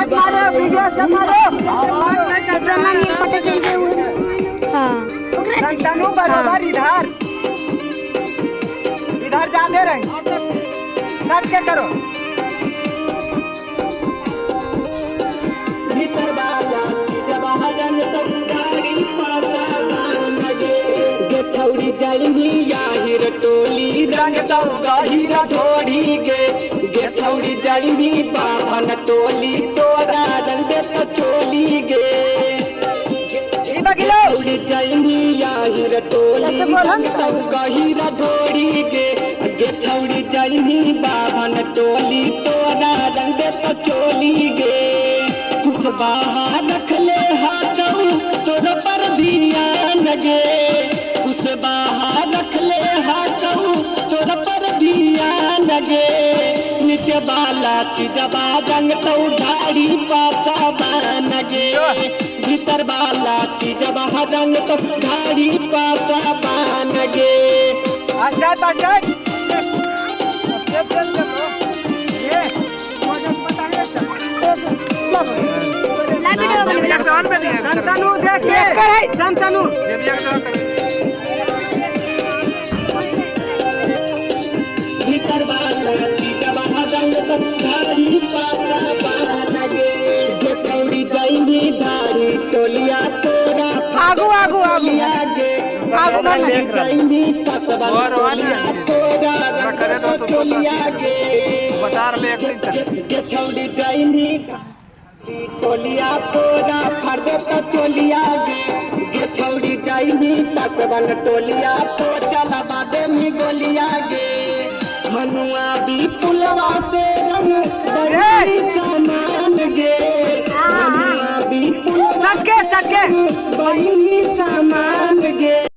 Step मारो, video step मारो। संतानु बराबर इधर इधर जाते रहे, सट के करो। छौरी जाइनी याहिर टोली रंग दौगा हीरा ढोड़ी गे छौरी जाइनी बाभन टोली तोरा रंग तो चोली गे छौरी जाइनी याहिर टोली रंग दौगा हीरा ढोड़ी गे छौरी जाइनी बाभन टोली तोरा रंग तो चोली गे कुछ बाहर रख ले हाथों तोरा पर ध्यान गे उस बाहर रख ले हाथों तोरा पर ध्यान गे नीचे वाला चीजबा रंग तो ढाड़ी पासा बान गे भीतर वाला चीजबा रंग तो ढाड़ी पासा बान गे संतानु देखिए संतानु भीतर वाला चीजबा रंग तो ढाड़ी पासा बान गे छौरी जाइनी ढाड़ी टोलिया तोरा आगू आगू आगू गे जाइनी कसबा तोरा करे तो टोलिया गे बता रहे एक्टिंग छौरी जाइनी टोलिया तोरा फर्द तो चोलिया गे छौरी जाइनी कसबन टोलिया तो चला बादे में गोलिया गे मनुआ भी पुलवा से रंग बड़ी सामान गे मनुआ भी पुलवा सटके बड़ी सामान गे।